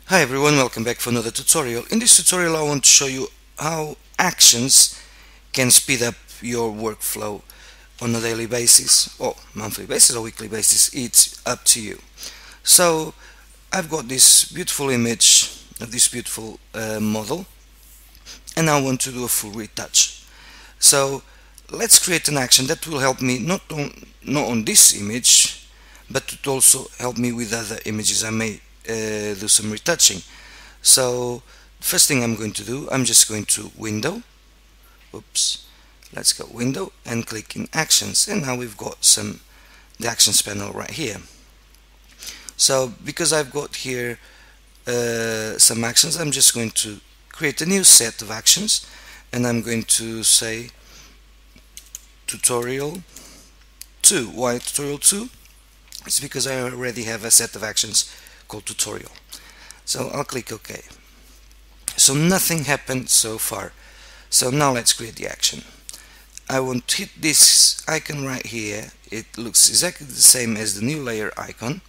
Hi everyone, welcome back for another tutorial. In this tutorial I want to show you how actions can speed up your workflow on a daily basis or monthly basis or weekly basis. It's up to you. So I've got this beautiful image of this beautiful model and I want to do a full retouch. So let's create an action that will help me not on this image, but to also help me with other images I may do some retouching. So first thing I'm going to do, I'm just going to window, let's go window and click in actions, and now we've got the actions panel right here. So because I've got here some actions, I'm just going to create a new set of actions, and I'm going to say tutorial 2. Why tutorial 2? It's because I already have a set of actions called tutorial. So I'll click OK. So nothing happened so far. So now let's create the action. I want to hit this icon right here. It looks exactly the same as the new layer icon.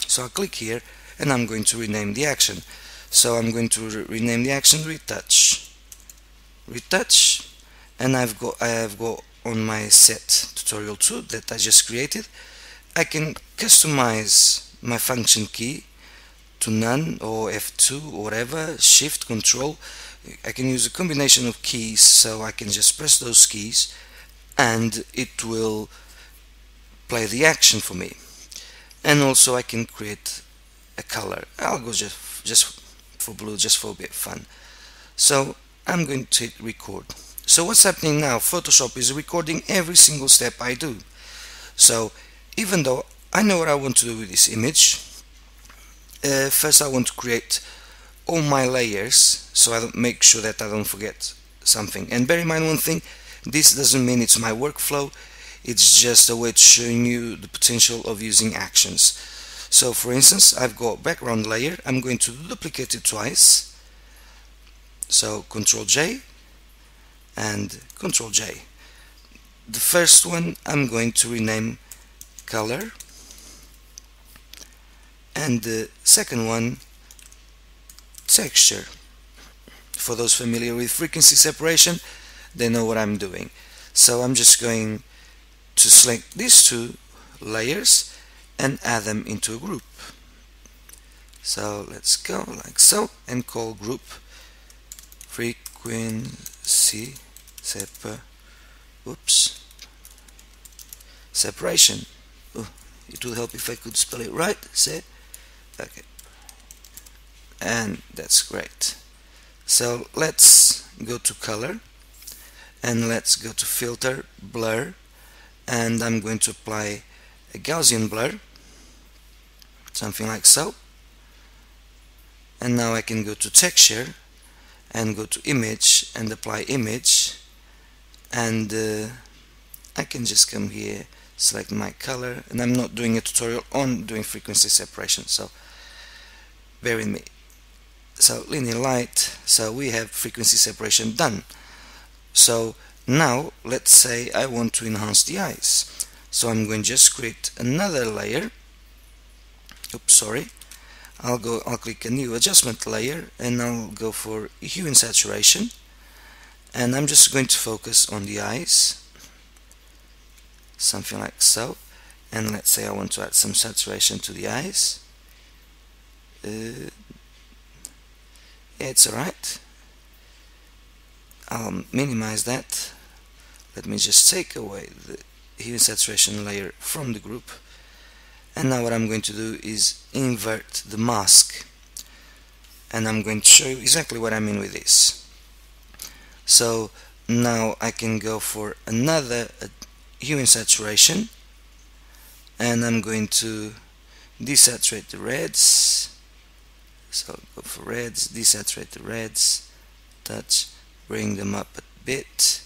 So I'll click here and I'm going to rename the action. So I'm going to rename the action retouch. Retouch, and I have got on my set tutorial 2 that I just created. I can customize my function key to none or F2 or whatever, shift, control. I can use a combination of keys, so I can just press those keys and it will play the action for me. And also I can create a color. I'll go just for blue, just for a bit of fun. So I'm going to hit record. So what's happening now? Photoshop is recording every single step I do. So even though I know what I want to do with this image, first I want to create all my layers so I don't make sure that I don't forget something. And bear in mind one thing, this doesn't mean it's my workflow, it's just a way to show you the potential of using actions. So for instance, I've got background layer, I'm going to duplicate it twice. So Ctrl J and Ctrl J. The first one I'm going to rename color, and the second one texture. For those familiar with frequency separation, they know what I'm doing. So I'm just going to select these two layers and add them into a group. So let's go like so and call group frequency separation. It would help if I could spell it right. Okay, and that's great. So let's go to color and let's go to filter, blur, and I'm going to apply a Gaussian blur, something like so. And now I can go to texture and go to image and apply image, and I can just come here, select my color, and I'm not doing a tutorial on doing frequency separation, so bear with me. So linear light, so we have frequency separation done. So now let's say I want to enhance the eyes, so I'm going to just create another layer. I'll click a new adjustment layer and I'll go for hue and saturation, and I'm just going to focus on the eyes, something like so. And let's say I want to add some saturation to the eyes. Yeah, it's alright. I'll minimize that. Let me just take away the hue and saturation layer from the group. And now what I'm going to do is invert the mask, and I'm going to show you exactly what I mean with this. So now I can go for another hue and saturation, and I'm going to desaturate the reds. So go for reds, desaturate the reds, touch, bring them up a bit,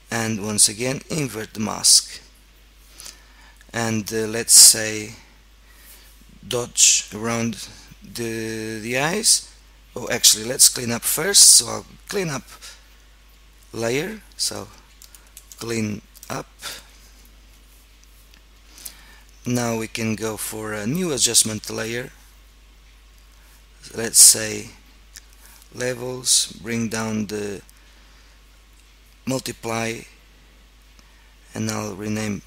and once again invert the mask. And let's say dodge around the eyes. Oh, actually let's clean up first. So I'll clean up layer, so clean up. Now we can go for a new adjustment layer. let's say levels, bring down the multiply, and I'll rename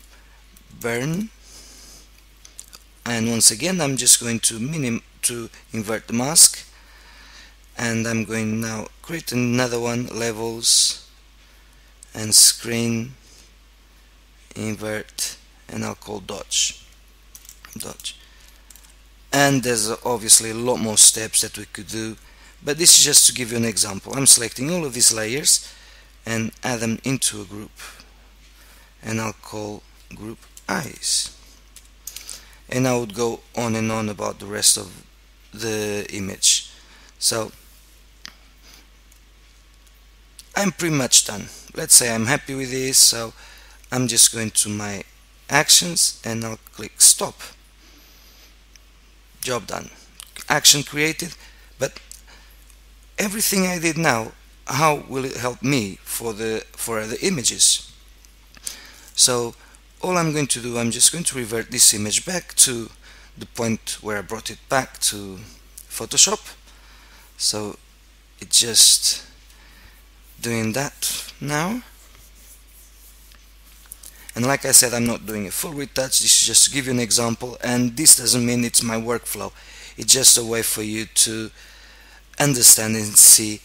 burn. And once again I'm just going to invert the mask, and I'm going now create another one, levels and screen, invert, and I'll call dodge. And there's obviously a lot more steps that we could do, but this is just to give you an example. I'm selecting all of these layers and add them into a group, and I'll call group eyes, and I would go on and on about the rest of the image. So I'm pretty much done. Let's say I'm happy with this, so I'm just going to my actions and I'll click stop. Job done, action created. But everything I did now, how will it help me for the images? So all I'm going to do, I'm just going to revert this image back to the point where I brought it back to Photoshop. So it's just doing that now. And like I said, I'm not doing a full retouch. This is just to give you an example, and this doesn't mean it's my workflow. It's just a way for you to understand and see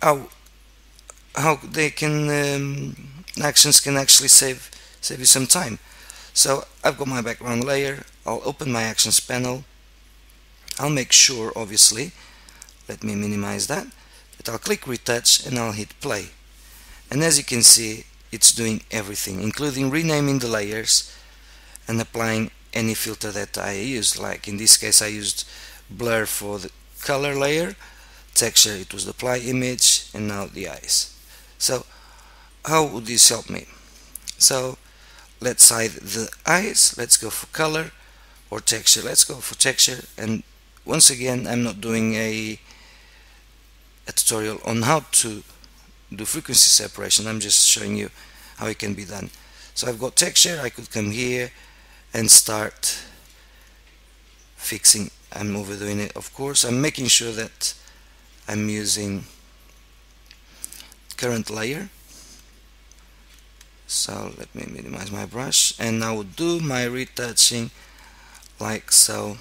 how they can actions can actually save you some time. So I've got my background layer. I'll open my actions panel. I'll make sure, obviously, let me minimize that, but I'll click retouch and I'll hit play. And as you can see, it's doing everything, including renaming the layers and applying any filter that I used. Like in this case I used blur for the color layer, texture it was the apply image, and now the eyes. So how would this help me? So let's hide the eyes, let's go for color, or texture, let's go for texture. And once again, I'm not doing a tutorial on how to do frequency separation. I'm just showing you how it can be done. So I've got texture. I could come here and start fixing. I'm overdoing it, of course. I'm making sure that I'm using current layer. So let me minimize my brush, and I would do my retouching like so.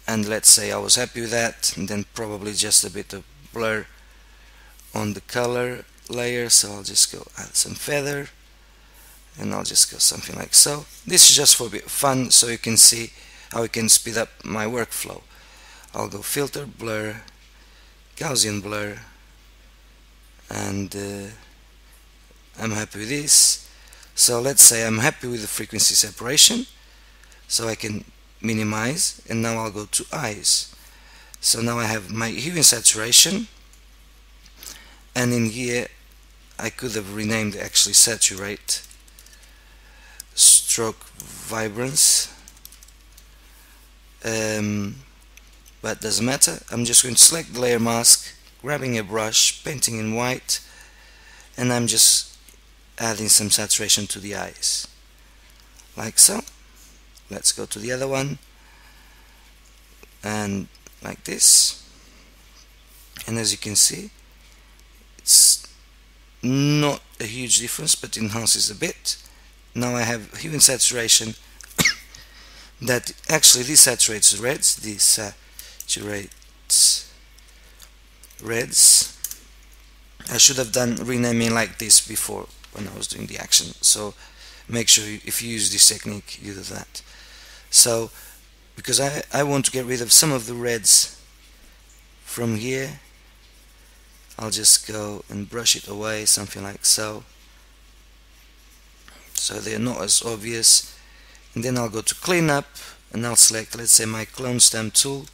And let's say I was happy with that, and then probably just a bit of blur on the color layer. So I'll just go add some feather, and I'll just go something like so. This is just for a bit of fun, so you can see how we can speed up my workflow. I'll go filter, blur, Gaussian blur, and I'm happy with this. So let's say I'm happy with the frequency separation, so I can minimize, and now I'll go to eyes. So now I have my hue and saturation, and in here I could have renamed actually saturate, stroke vibrance, but doesn't matter. I'm just going to select the layer mask, grabbing a brush, painting in white, and I'm just adding some saturation to the eyes like so. Let's go to the other one, and like this. And as you can see, it's not a huge difference, but enhances a bit. Now I have hue and saturation that actually desaturates reds, I should have done renaming like this before when I was doing the action, so make sure if you use this technique you do that. So because I want to get rid of some of the reds from here, I'll just go and brush it away, something like so, so they're not as obvious. And then I'll go to clean up, and I'll select, let's say, my clone stamp tool,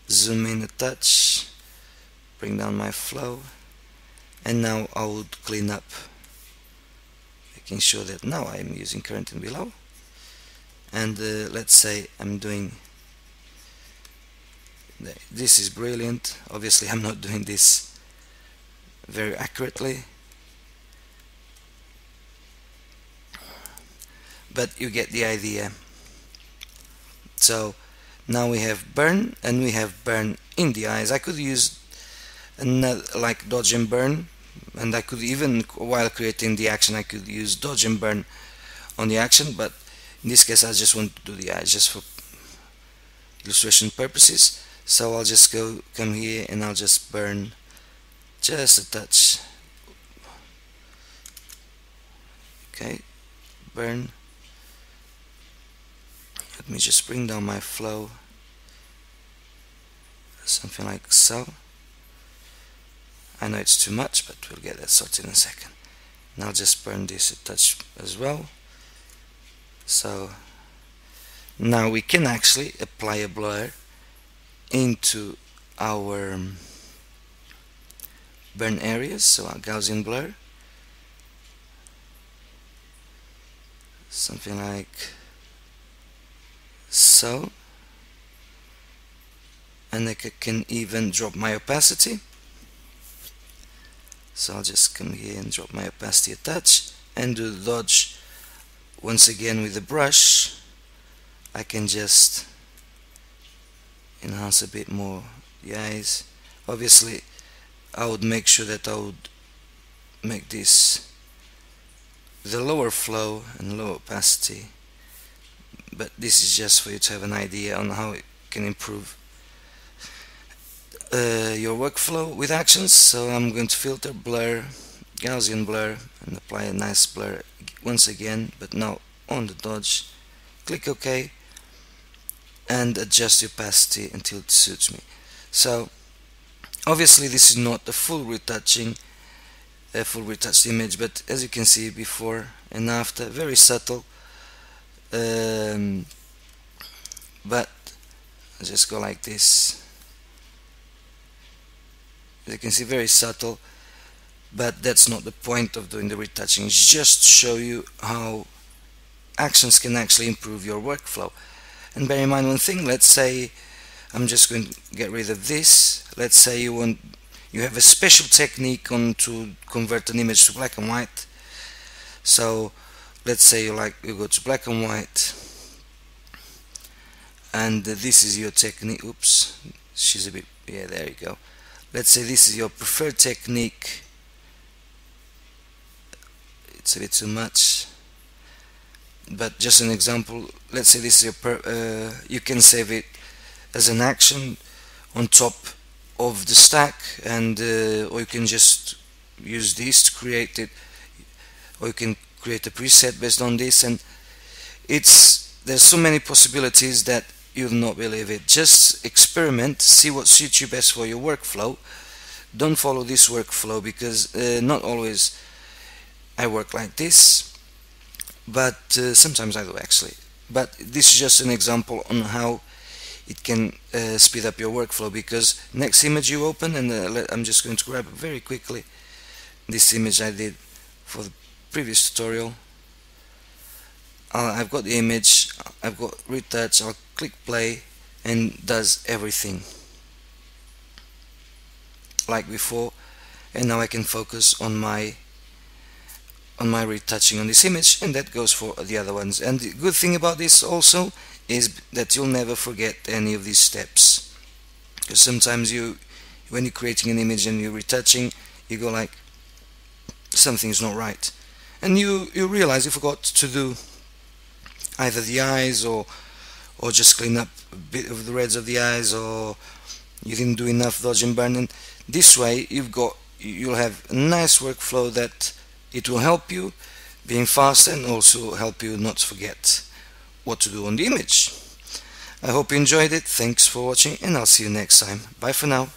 zoom in a touch, bring down my flow, and now I would clean up, making sure that now I'm using current and below. And let's say I'm doing, this is brilliant. Obviously I'm not doing this very accurately, but you get the idea. So Now we have burn, and we have burn in the eyes. I could use another, like dodge and burn, and I could even, while creating the action, I could use dodge and burn on the action, but in this case I just want to do the eyes just for illustration purposes. So I'll just come here and I'll just burn just a touch. Okay, burn. Let me just bring down my flow, something like so. I know it's too much, but we'll get that sorted in a second. And I'll just burn this a touch as well. So now we can actually apply a blur into our burn areas. So our Gaussian blur, something like so, and I can even drop my opacity. So I'll just come here and drop my opacity a touch and do the dodge once again with the brush. I can just enhance a bit more the eyes. Obviously I would make sure that I would make this the lower flow and lower opacity, but this is just for you to have an idea on how it can improve your workflow with actions. So I'm going to filter, blur, Gaussian blur, and apply a nice blur once again, but now on the dodge. Click OK and adjust the opacity until it suits me. So obviously this is not a full retouched image, but as you can see, before and after, very subtle. But I'll just go like this. As you can see, very subtle, but that's not the point of doing the retouching. It's just to show you how actions can actually improve your workflow. And bear in mind one thing. Let's say I'm just going to get rid of this. Let's say you have a special technique to convert an image to black and white. So let's say you go to black and white, and this is your technique. Oops, she's a bit, yeah, there you go. Let's say this is your preferred technique. It's a bit too much, but just an example. Let's say this is your you can save it as an action on top of the stack, and or you can just use this to create it, or you can create a preset based on this. And there's so many possibilities that you'll not believe it. Just experiment, see what suits you best for your workflow. Don't follow this workflow, because not always I work like this, but sometimes I do actually. But this is just an example on how it can speed up your workflow, because next image you open, and I'm just going to grab very quickly this image I did for the previous tutorial. I've got the image, I've got retouch, I'll click play, and does everything like before. And now I can focus on my retouching on this image, and that goes for the other ones. And the good thing about this also is that you'll never forget any of these steps, because sometimes when you're creating an image and you're retouching, you go like, something's not right, and you realize you forgot to do either the eyes, or just clean up a bit of the reds of the eyes, or you didn't do enough dodge and burn. And this way you'll have a nice workflow that it will help you being fast, and also help you not to forget what to do on the image. I hope you enjoyed it. Thanks for watching, and I'll see you next time. Bye for now.